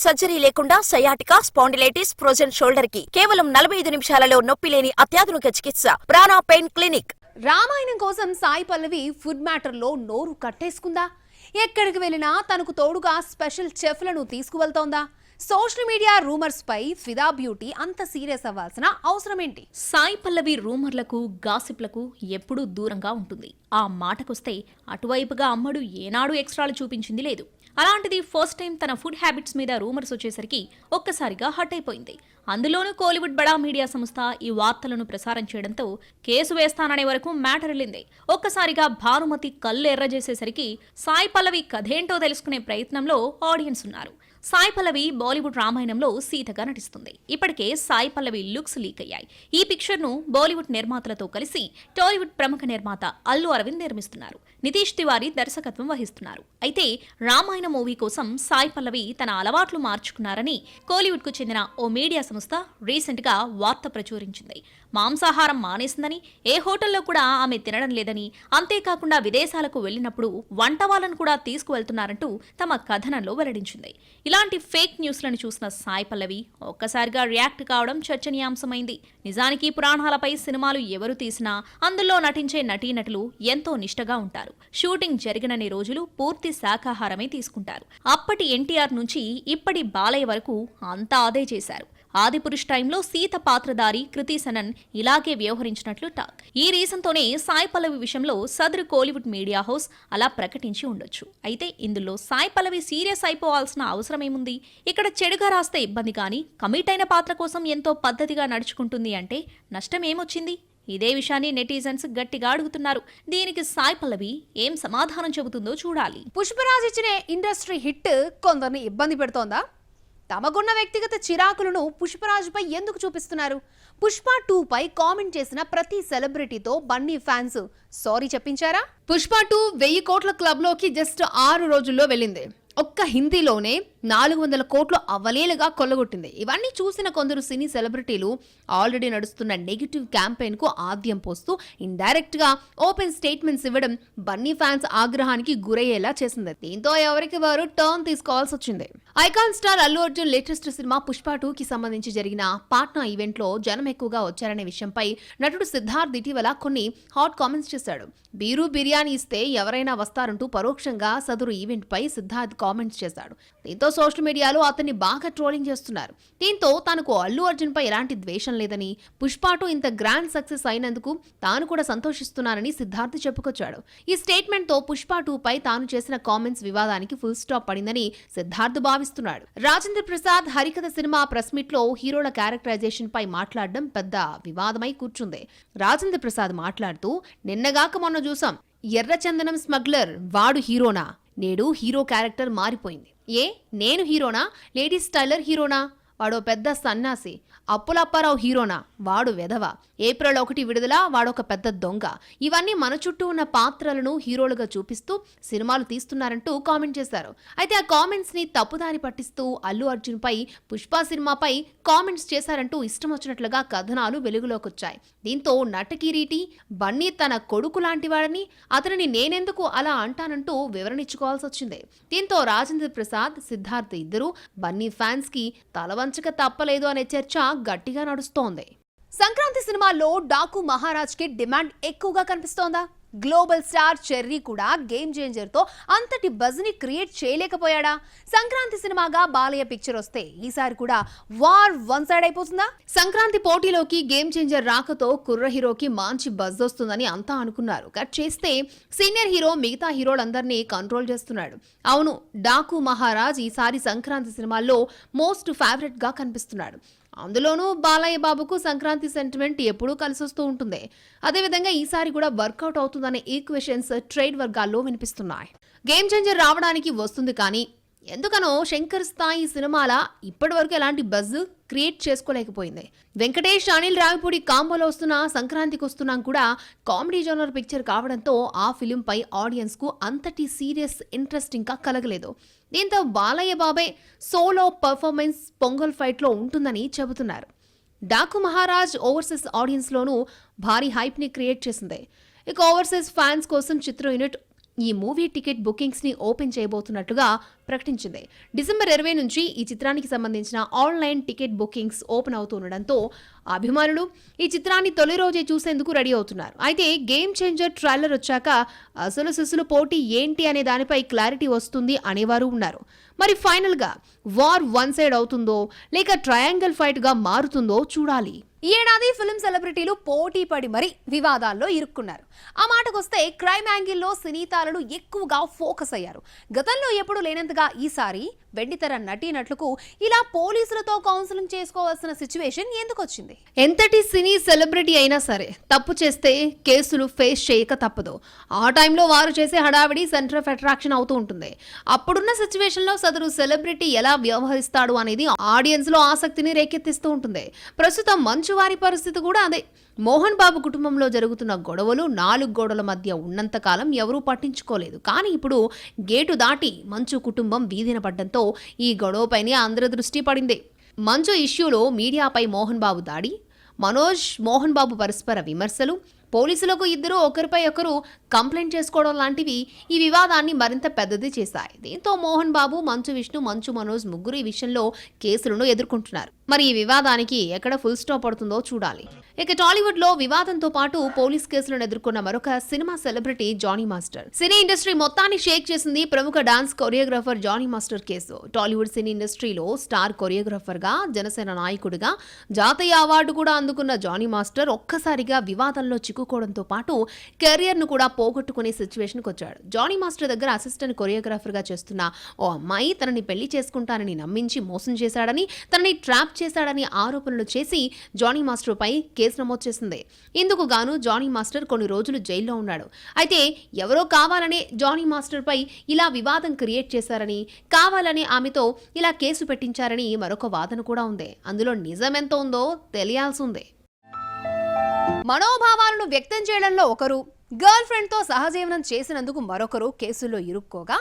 Surgery లేకుండా sciatica, spondylitis, frozen shoulder కి కేవలం 45 నిమిషాలలో నొప్పి లేని అత్యాధునిక చికిత్స ప్రాణ పెయిన్ క్లినిక్. రామాయణం కోసం సాయి పల్లవి ఫుడ్ మ్యాటర్లో నోరు కట్టేసుకుందా? ఎక్కడికి వెళ్ళినా తనకు తోడుగా స్పెషల్ చెఫ్లను తీసుకువెళ్తోందా? సోషల్ మీడియా రూమర్స్ పై ఫిదా బ్యూటీ అంత సీరియస్ అవ్వాల్సిన అవసరం ఏంటి? సాయి పల్లవి రూమర్లకు, గాసిప్లకు ఎప్పుడూ దూరంగా ఉంటుంది. ఆ మాటకొస్తే అటువైపుగా అమ్మడు ఏనాడు ఎక్స్ట్రాలు చూపించింది లేదు. అలాంటిది ఫస్ట్ టైం తన ఫుడ్ హ్యాబిట్స్ మీద రూమర్స్ వచ్చేసరికి ఒక్కసారిగా హట్ అయిపోయింది. అందులోనూ కోలీవుడ్ బడా మీడియా సంస్థ ఈ వార్తలను ప్రసారం చేయడంతో కేసు వేస్తాననే వరకు మ్యాటర్ వెళ్ళింది. ఒక్కసారిగా భానుమతి కళ్ళు ఎర్రజేసేసరికి సాయి పల్లవి కథేంటో తెలుసుకునే ప్రయత్నంలో ఆడియన్స్ ఉన్నారు. సాయి పల్లవి బాలీవుడ్ రామాయణంలో సీతగా నటిస్తుంది. ఇప్పటికే సాయి పల్లవి లుక్స్ లీక్ అయ్యాయి. ఈ పిక్చర్ ను బాలీవుడ్ నిర్మాతలతో కలిసి టాలీవుడ్ ప్రముఖ నిర్మాత అల్లు అరవింద్ నిర్మిస్తున్నారు. నితీష్ తివారీ దర్శకత్వం వహిస్తున్నారు. అయితే రామాయణ మూవీ కోసం సాయి పల్లవి తన అలవాట్లు మార్చుకున్నారని కోలీవుడ్ కు చెందిన ఓ మీడియా సంస్థ రీసెంట్ గా వార్త ప్రచురించింది. మాంసాహారం మానేసిందని, ఏ హోటల్లో కూడా ఆమె తినడం లేదని, అంతేకాకుండా విదేశాలకు వెళ్లినప్పుడు వంట వాళ్ళను కూడా తీసుకువెళ్తున్నారంటూ తమ కథనంలో వెల్లడించింది. ఇలాంటి ఫేక్ న్యూస్లను చూసిన సాయి పల్లవి ఒక్కసారిగా రియాక్ట్ కావడం చర్చనీయాంశమైంది. నిజానికి పురాణాలపై సినిమాలు ఎవరు తీసినా అందులో నటించే నటీనటులు ఎంతో నిష్టగా ఉంటారు. షూటింగ్ జరిగినన్ని రోజులు పూర్తి శాకాహారమే తీసుకుంటారు. అప్పటి ఎన్టీఆర్ నుంచి ఇప్పటి బాలయ్య వరకు అంతా అదే చేశారు. ఆదిపురుష్ టైంలో సీత పాత్రధారి కృతి సనన్ ఇలాగే వ్యవహరించినట్లు టాక్. ఈ రీజన్తోనే సాయి పల్లవి విషయంలో సదరు కోలీవుడ్ మీడియా హౌస్ అలా ప్రకటించి ఉండొచ్చు. అయితే ఇందులో సాయి పల్లవి సీరియస్ అయిపోవాల్సిన అవసరం ఏముంది? ఇక్కడ చెడుగా రాస్తే ఇబ్బంది కానీ కమిట్ అయిన పాత్ర కోసం ఎంతో పద్ధతిగా నడుచుకుంటుంది అంటే నష్టం ఏమొచ్చింది? ఇదే విషయాన్ని నెటిజన్స్ గట్టిగా అడుగుతున్నారు. దీనికి సాయి పల్లవి ఏం సమాధానం చెబుతుందో చూడాలి. పుష్పరాజ్ ఇచ్చిన ఇండస్ట్రీ హిట్ కొందరిని ఇబ్బంది పెడుతోందా? తమకున్న వ్యక్తిగత చిరాకులను పుష్పరాజుపై ఎందుకు చూపిస్తున్నారు? పుష్ప 2 పై కామెంట్ చేసిన ప్రతి సెలబ్రిటీతో బన్నీ ఫ్యాన్స్ సారీ చెప్పించారా? పుష్ప 2 1000 కోట్ల క్లబ్ లోకి జస్ట్ 6 రోజుల్లో వెళ్ళింది. ఒక్క హిందీలోనే 400 కోట్లు అవలేలుగా కొల్లగొట్టింది. ఇవన్నీ చూసిన కొందరు సినీ సెలబ్రిటీలు ఆల్రెడీ నడుస్తున్న నెగిటివ్ క్యాంపెయిన్ కు ఆద్యం పోస్తూ ఇండైరెక్ట్ గా ఓపెన్ స్టేట్మెంట్స్ ఇవ్వడం బన్నీ ఫ్యాన్స్ ఆగ్రహానికి గురయ్యేలా చేసింది. దీంతో ఎవరికి వారు టర్న్ తీసుకోవాల్సి వచ్చింది. Icon star Allu Arjun latest cinema Pushpa 2 కి సంబంధించి జరిగిన పాట్నా ఈవెంట్ లో జనం ఎక్కువగా వచ్చారనే విషయంపై నటుడు సిద్ధార్థ్ ఇటీవల కొన్ని హాట్ కామెంట్స్ చేశాడు. బీరు బిర్యానీ ఇస్తే ఎవరైనా వస్తారంటూ పరోక్షంగా సదరు ఈవెంట్ పై సిద్ధార్థ్ కామెంట్స్ చేశాడు. దీంతో సోషల్ మీడియాలో అతన్ని బాగా ట్రోలింగ్ చేస్తున్నారు. దీంతో తనకు అల్లు అర్జున్ పై ఎలాంటి ద్వేషం లేదని, పుష్ప 2 ఇంత గ్రాండ్ సక్సెస్ అయినందుకు తాను కూడా సంతోషిస్తున్నానని సిద్ధార్థ్ చెప్పుకొచ్చాడు. ఈ స్టేట్మెంట్ తో పుష్ప 2 పై తాను చేసిన కామెంట్స్ వివాదానికి ఫుల్ స్టాప్ పడిందని సిద్ధార్థ్ భావిస్తున్నాడు. రాజేంద్ర ప్రసాద్ హరికథ సినిమా ప్రెస్ మీట్ లో హీరోల క్యారెక్టరైజేషన్ పై మాట్లాడడం పెద్ద వివాదమై కూర్చుంది. రాజేంద్ర ప్రసాద్ మాట్లాడుతూ, నిన్నగాక మొన్న చూసాం, ఎర్రచందనం స్మగ్లర్ వాడు హీరోనా? నేడు హీరో క్యారెక్టర్ మారిపోయింది. నేను హీరోనా? లేడీస్ స్టైలర్ హీరోనా? వాడో పెద్ద సన్నాసి. అప్పులప్పారావు హీరోనా? వాడు వెధవ. ఏప్రిల్ 1 విడుదల, వాడొక పెద్ద దొంగ. ఇవన్నీ మన చుట్టూ ఉన్న పాత్రలను హీరోలుగా చూపిస్తూ సినిమాలు తీస్తున్నారంటూ కామెంట్ చేశారు. అయితే ఆ కామెంట్స్ ని తప్పుదారి పట్టిస్తూ అల్లు అర్జున్ పై పుష్ప సినిమాపై కామెంట్స్ చేశారంటూ ఇష్టం వచ్చినట్లుగా కథనాలు వెలుగులోకొచ్చాయి. దీంతో నటకిరీటి బన్నీ తన కొడుకు లాంటివాడని, అతనిని నేనెందుకు అలా అంటానంటూ వివరణిచ్చుకోవాల్సి వచ్చింది. దీంతో రాజేంద్ర ప్రసాద్, సిద్ధార్థ్ ఇద్దరు బన్నీ ఫ్యాన్స్ కి తలవంచక తప్పలేదు అనే చర్చ గట్టిగా నడుస్తోంది. సంక్రాంతి సినిమాలో డాకు మహారాజ్ కి డిమాండ్ ఎక్కువగా కనిపిస్తోందా? గ్లోబల్ స్టార్ చెర్రీ కూడా గేమ్ చేంజర్ తో అంతటి బజ్ ని క్రియేట్ చేయలేకపోయాడా? సంక్రాంతి సినిమాగా బాలయ్య పిక్చర్ వస్తే ఈసారి కూడా వార్ వన్ సైడ్ అయిపోతుందా? సంక్రాంతి పోటీలోకి గేమ్ చేంజర్ రాకతో కుర్ర హీరోకి మంచి బజ్ వస్తుందని అంతా అనుకున్నారు. కట్ చేస్తే సీనియర్ హీరో మిగతా హీరోలందరినీ కంట్రోల్ చేస్తున్నాడు. అవును, డాకు మహారాజ్ ఈసారి సంక్రాంతి సినిమాల్లో మోస్ట్ ఫేవరెట్ గా కనిపిస్తున్నాడు. అందులోనూ బాలయ్య బాబుకు సంక్రాంతి సెంటిమెంట్ ఎప్పుడూ కలిసొస్తూ ఉంటుంది. అదేవిధంగా ఈసారి కూడా వర్కౌట్ అవుతుందనే ఈక్వెషన్స్ ట్రేడ్ వర్గాల్లో వినిపిస్తున్నాయి. గేమ్ చేంజర్ రావడానికి వస్తుంది, కానీ ఎందుకనో శంకర్ స్థాయి సినిమాల ఇప్పటి వరకు ఎలాంటి బజ్ క్రియేట్ చేసుకోలేకపోయింది. వెంకటేష్, అనిల్ రావిపూడి కాంబోలో వస్తున్న సంక్రాంతికి వస్తున్నాం కూడా కామెడీ జోనర్ పిక్చర్ కావడంతో ఆ ఫిలిం పై ఆడియన్స్ కు అంతటి సీరియస్ ఇంట్రెస్ట్ ఇంకా కలగలేదు. దీంతో బాలయ్య బాబే సోలో పర్ఫార్మెన్స్ పొంగల్ ఫైట్ లో ఉంటుందని చెబుతున్నారు. డాకు మహారాజ్ ఓవర్సీస్ ఆడియన్స్ లోనూ భారీ హైప్ ని క్రియేట్ చేసింది. ఇక ఓవర్సీస్ ఫ్యాన్స్ కోసం చిత్ర యూనిట్ ఈ మూవీ టికెట్ బుకింగ్స్ ని ఓపెన్ చేయబోతున్నట్లుగా ప్రకటించింది. డిసెంబర్ 20 నుంచి ఈ చిత్రానికి సంబంధించిన ఆన్లైన్ టికెట్ బుకింగ్స్ ఓపెన్ అవుతుండడంతో అభిమానులు ఈ చిత్రాన్ని తొలి రోజే చూసేందుకు రెడీ అవుతున్నారు. అయితే గేమ్ చేంజర్ ట్రైలర్ వచ్చాక అసలు సిసులు పోటీ ఏంటి అనే దానిపై క్లారిటీ వస్తుంది అనేవారు ఉన్నారు. మరి ఫైనల్ గా వార్ వన్ సైడ్ అవుతుందో లేక ట్రయాంగిల్ ఫైట్ గా మారుతుందో చూడాలి. ఈ ఏడాది ఫిల్మ్ సెలబ్రిటీలు పోటీ పడి మరీ వివాదాల్లో ఇరుక్కున్నారు. ఆ మాటకొస్తే క్రైమ్ యాంగిల్లో సినీ తారలు ఎక్కువగా ఫోకస్ అయ్యారు. గతంలో ఎప్పుడు లేనంతగా ఈసారి వెండితెర నటీనటులకు ఇలా పోలీసులతో కౌన్సిలింగ్ చేసుకోవాల్సిన సిచ్యువేషన్ ఎందుకు వచ్చింది? ఎంతటి సినీ సెలబ్రిటీ అయినా సరే తప్పు చేస్తే కేసులు ఫేస్ చేయక తప్పదు. ఆ టైంలో వారు చేసే హడావిడి సెంటర్ ఆఫ్ అట్రాక్షన్ అవుతూ ఉంటుంది. అప్పుడున్న సిచ్యువేషన్ లో సదరు సెలబ్రిటీ ఎలా వ్యవహరిస్తాడు అనేది ఆడియన్స్ లో ఆసక్తిని రేకెత్తిస్తూ ఉంటుంది. ప్రస్తుతం మంచు వారి పరిస్థితి కూడా అదే. మోహన్ బాబు కుటుంబంలో జరుగుతున్న గొడవలు 4 గోడల మధ్య ఉన్నంతకాలం ఎవరూ పట్టించుకోలేదు. కానీ ఇప్పుడు గేటు దాటి మంచు కుటుంబం వీధిన పడ్డంతో ఈ గొడవపైనే అందరి దృష్టి పడింది. మంచు ఇష్యూలో మీడియాపై మోహన్ బాబు దాడి, మనోజ్ మోహన్ బాబు పరస్పర విమర్శలు, పోలీసులకు ఇద్దరు ఒకరిపై ఒకరు కంప్లైంట్ చేసుకోవడం లాంటివి ఈ వివాదాన్ని మరింత పెద్దది చేశాయి. దీంతో మోహన్ బాబు, మంచు విష్ణు, మంచు మనోజ్ ముగ్గురు ఈ విషయంలో కేసులను ఎదుర్కొంటున్నారు. మరి ఈ వివాదానికి ఎక్కడ ఫుల్ స్టాప్ పడుతుందో చూడాలి. ఇక టాలీవుడ్ లో వివాదంతో పాటు పోలీస్ కేసులను ఎదుర్కొన్న మరొక cinema celebrity Jani master. Cine industry మొత్తాన్ని షేక్ చేసింది ప్రముఖ dance choreographer Jani master case. Tollywood cine ఇండస్ట్రీలో స్టార్ కొరియోగ్రాఫర్ గా, జనసేన నాయకుడిగా జాతీయ అవార్డు కూడా అందుకున్న జానీ మాస్టర్ ఒక్కసారిగా వివాదంలో చిక్కుకోవడంతో పాటు కెరియర్ ను కూడా పోగొట్టుకునే సిచ్యువేషన్ కు వచ్చాడు. జానీ మాస్టర్ దగ్గర అసిస్టెంట్ కొరియోగ్రాఫర్ గా చేస్తున్న ఓ అమ్మాయి తనని పెళ్లి చేసుకుంటానని నమ్మించి మోసం చేశాడని, తనని ట్రాప్ చేశాడని ఆరోపణలు చేసి జానీ మాస్టర్ పై కేసు నమోదు చేసింది. ఇందుకు గాను జానీ మాస్టర్ కొన్ని రోజులు జైల్లో ఉన్నాడు. అయితే ఎవరో కావాలనే జానీ మాస్టర్ పై ఇలా వివాదం క్రియేట్ చేశారని, కావాలని ఆమెతో ఇలా కేసు పెట్టించారని మరొక వాదన కూడా ఉంది. అందులో నిజం ఎంత ఉందో తెలియాల్సి ఉంది. మనోభావాలను వ్యక్తం చేయడంలో ఒకరు, గర్ల్ ఫ్రెండ్ తో సహజీవనం చేసినందుకు మరొకరు కేసుల్లో ఇరుక్కోగా,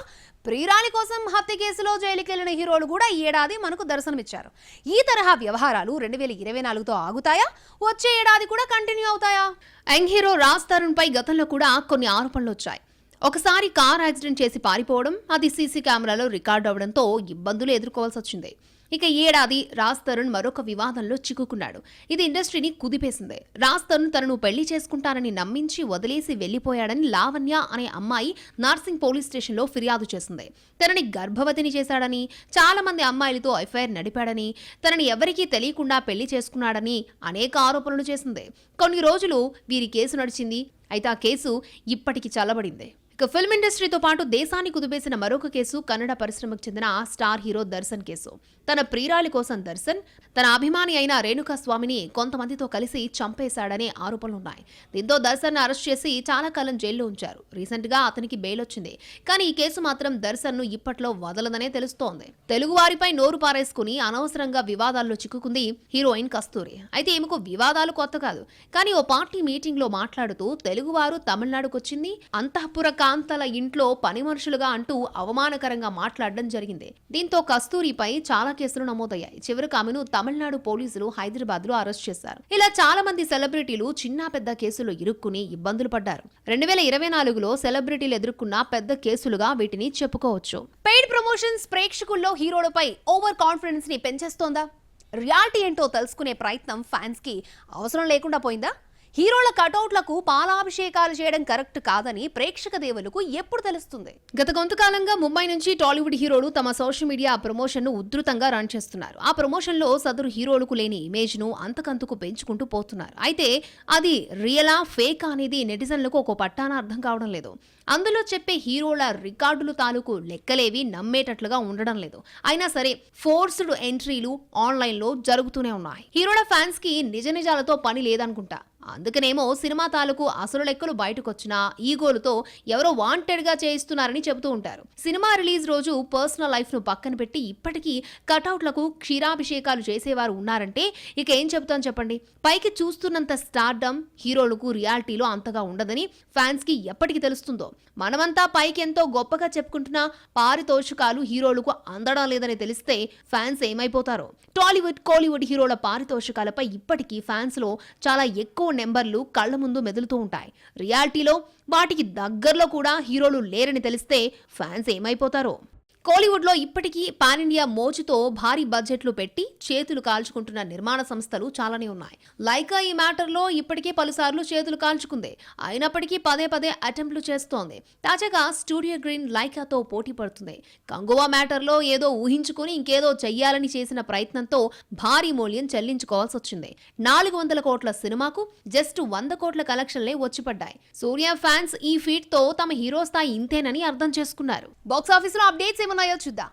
ప్రియురాలి కోసం హత్య కేసులో జైలుకెళ్లిన హీరోలు కూడా ఈ ఏడాది మనకు దర్శనమిచ్చారు. ఈ తరహా వ్యవహారాలు 2024తో ఆగుతాయా? వచ్చే ఏడాది కూడా కంటిన్యూ అవుతాయా? యంగ్ హీరో రాజ్ తరుణ్ పై గతంలో కూడా కొన్ని ఆరోపణలు వచ్చాయి. ఒకసారి కార్ యాక్సిడెంట్ చేసి పారిపోవడం, అది సీసీ కెమెరాలో రికార్డ్ అవడంతో ఇబ్బందులు ఎదుర్కోవాల్సి వచ్చింది. ఇక ఏడాది రాజ్ తరుణ్ మరొక వివాదంలో చిక్కుకున్నాడు. ఇది ఇండస్ట్రీని కుదిపేసింది. రాజ్ తరుణ్ తనను పెళ్లి చేసుకుంటానని నమ్మించి వదిలేసి వెళ్లిపోయాడని లావణ్య అనే అమ్మాయి నార్సింగ్ పోలీస్ స్టేషన్లో ఫిర్యాదు చేసింది. తనని గర్భవతిని చేశాడని, చాలా మంది అమ్మాయిలతో ఎఫ్ఐఆర్ నడిపాడని, తనని ఎవరికీ తెలియకుండా పెళ్లి చేసుకున్నాడని అనేక ఆరోపణలు చేసింది. కొన్ని రోజులు వీరి కేసు నడిచింది. అయితే ఆ కేసు ఇప్పటికి చల్లబడింది. ఇక ఫిల్మ్ ఇండస్ట్రీతో పాటు దేశాన్ని కుదిపేసిన మరొక కేసు కన్నడ పరిశ్రమకు చెందిన స్టార్ హీరో దర్శన్ కేసు. తన ప్రియురాలి కోసం దర్శన్ తన అభిమాని అయిన రేణుకా స్వామిని కొంతమందితో కలిసి చంపేశాడనే ఆరోపణలున్నాయి. దీంతో దర్శన్ అరెస్ట్ చేసి చాలా కాలం జైల్లో ఉంచారు. రీసెంట్ గా అతనికి బెయిల్ వచ్చింది. కానీ ఈ కేసు మాత్రం దర్శన్ ను ఇప్పట్లో వదలదనే తెలుస్తోంది. తెలుగు వారిపై నోరు పారేసుకుని అనవసరంగా వివాదాల్లో చిక్కుకుంది హీరోయిన్ కస్తూరి. అయితే ఈమెకు వివాదాలు కొత్త కాదు. కానీ ఓ పార్టీ మీటింగ్ లో మాట్లాడుతూ తెలుగువారు తమిళనాడుకొచ్చింది, అంతఃపుర కాంతల ఇంట్లో పని మనుషులుగా అంటూ అవమానకరంగా మాట్లాడడం జరిగింది. దీంతో కస్తూరిపై చాలా కేసులు నమోదయ్యాయి. చివరికి ఆమెను తమిళనాడు పోలీసులు హైదరాబాద్ లో అరెస్ట్ చేశారు. ఇలా చాలా మంది సెలబ్రిటీలు చిన్న పెద్ద కేసులు ఇరుక్కుని ఇబ్బందులు పడ్డారు. 2024లో సెలబ్రిటీలు ఎదుర్కొన్న పెద్ద కేసులుగా వీటిని చెప్పుకోవచ్చు. పెయిడ్ ప్రమోషన్స్ ప్రేక్షకుల్లో హీరోలపై ఓవర్ కాన్ఫిడెన్స్ ని పెంచేస్తోందా? రియాలిటీ ఏంటో తెలుసుకునే ప్రయత్నం ఫ్యాన్స్ కి అవసరం లేకుండా పోయిందా? హీరోల కటౌట్లకు పాలాభిషేకాలు చేయడం కరెక్ట్ కాదని ప్రేక్షక దేవులకు ఎప్పుడు తెలుస్తుంది? గత కొంతకాలంగా ముంబై నుంచి టాలీవుడ్ హీరోలు తమ సోషల్ మీడియా ప్రమోషన్ ను ఉధృతంగా రన్ చేస్తున్నారు. ఆ ప్రమోషన్ లో సదరు హీరోలకు లేని ఇమేజ్ ను అంతకంతకు పెంచుకుంటూ పోతున్నారు. అయితే అది రియలా ఫేకా అనేది నెటిజన్లకు ఒక పట్టాన అర్థం కావడం లేదు. అందులో చెప్పే హీరోల రికార్డులు తాలూకు లెక్కలేవి నమ్మేటట్లుగా ఉండడం లేదు. అయినా సరే ఫోర్స్డ్ ఎంట్రీలు ఆన్లైన్ లో జరుగుతూనే ఉన్నాయి. హీరోల ఫ్యాన్స్ కి నిజ నిజాలతో పని లేదనుకుంటా. అందుకనేమో సినిమా తాలూకు అసలు లెక్కలు బయటకొచ్చినా ఈగోలతో ఎవరో వాంటెడ్ గా చేయిస్తున్నారని చెబుతూ ఉంటారు. సినిమా రిలీజ్ రోజు పర్సనల్ లైఫ్ ను పక్కన పెట్టి ఇప్పటికీ కటౌట్లకు క్షీరాభిషేకాలు చేసేవారు ఉన్నారంటే ఇక ఏం చెబుతాను చెప్పండి. పైకి చూస్తున్నంత స్టార్డమ్ హీరోలకు రియాలిటీలో అంతగా ఉండదని ఫ్యాన్స్ కి ఎప్పటికి తెలుస్తుందో. మనమంతా పైకి ఎంతో గొప్పగా చెప్పుకుంటున్నా పారితోషికాలు హీరోలకు అందడం లేదని తెలిస్తే ఫ్యాన్స్ ఏమైపోతారో. టాలీవుడ్ కోలీవుడ్ హీరోల పారితోషికాలపై ఇప్పటికీ ఫ్యాన్స్ లో చాలా ఎక్కువ నెంబర్లు కళ్ల ముందు మెదులుతూ ఉంటాయి. రియాలిటీలో వాటికి దగ్గరలో కూడా హీరోలు లేరని తెలిస్తే ఫ్యాన్స్ ఏమైపోతారో. కోలీవుడ్లో ఇప్పటికీ పాన్ ఇండియా మోజుతో భారీ బడ్జెట్లు పెట్టి చేతులు కాల్చుకుంటున్న నిర్మాణ సంస్థలు చాలానే ఉన్నాయి. లైకా ఈ మ్యాటర్లో ఇప్పటికే పలుసార్లు చేతులు కాల్చుకుంది. అయినప్పటికీ పదే పదే అటెంప్ట్లు చేస్తోంది. తాజాగా స్టూడియో గ్రీన్ లైకాతో పోటీ పడుతుంది. కంగువా మ్యాటర్లో ఏదో ఊహించుకుని ఇంకేదో చెయ్యాలని చేసిన ప్రయత్నంతో భారీ మూల్యం చెల్లించుకోవాల్సి వచ్చింది. 400 కోట్ల సినిమాకు జస్ట్ 100 కోట్ల కలెక్షన్లే వచ్చిపడ్డాయి. సూర్య ఫ్యాన్స్ ఈ ఫీట్ తో తమ హీరో స్థాయి ఇంతేనని అర్థం చేసుకున్నారు. బాక్సాఫీస్ లో అప్డేట్స్ ఏమన్నాయో చూద్దాం.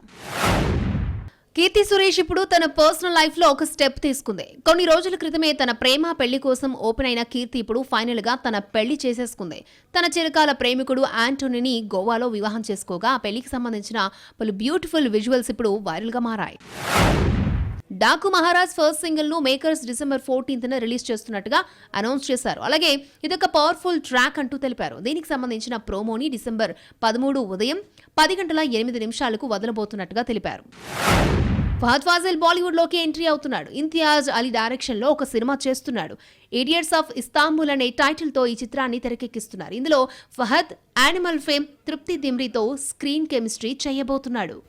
కీర్తి సురేష్ ఇప్పుడు తన పర్సనల్ లైఫ్ లో ఒక స్టెప్ తీసుకుంది. కొన్ని రోజుల క్రితమే తన ప్రేమ పెళ్లి కోసం ఓపెన్ అయిన కీర్తి ఇప్పుడు ఫైనల్ గా తన పెళ్లి చేసేసుకుంది. తన చిరకాల ప్రేమికుడు ఆంటోనీని గోవాలో వివాహం చేసుకోగా ఆ పెళ్లికి సంబంధించిన పలు బ్యూటిఫుల్ విజువల్స్ ఇప్పుడు వైరల్ గా మారాయి. డాకు మహారాజ్ ఫస్ట్ సింగిల్ ను మేకర్స్ డిసెంబర్ 14న రిలీజ్ చేస్తున్నట్టుగా అనౌన్స్ చేశారు. అలాగే ఇదొక పవర్ఫుల్ ట్రాక్ అంటూ తెలిపారు. దీనికి సంబంధించిన ప్రోమోని డిసెంబర్ 13 ఉదయం 10:08 వదలబోతున్నట్టుగా తెలిపారు. ఫహద్ ఫాజిల్ బాలీవుడ్ లోకి ఎంట్రీ అవుతున్నాడు. ఇంతియాజ్ అలీ డైరెక్షన్ లో ఒక సినిమా చేస్తున్నాడు. ఇడియట్స్ ఆఫ్ ఇస్తాంబుల్ అనే టైటిల్ తో ఈ చిత్రాన్ని తెరకెక్కిస్తున్నారు. ఇందులో ఫహద్ యానిమల్ ఫేమ్ తృప్తి దిమ్రీతో స్క్రీన్ కెమిస్ట్రీ చేయబోతున్నాడు.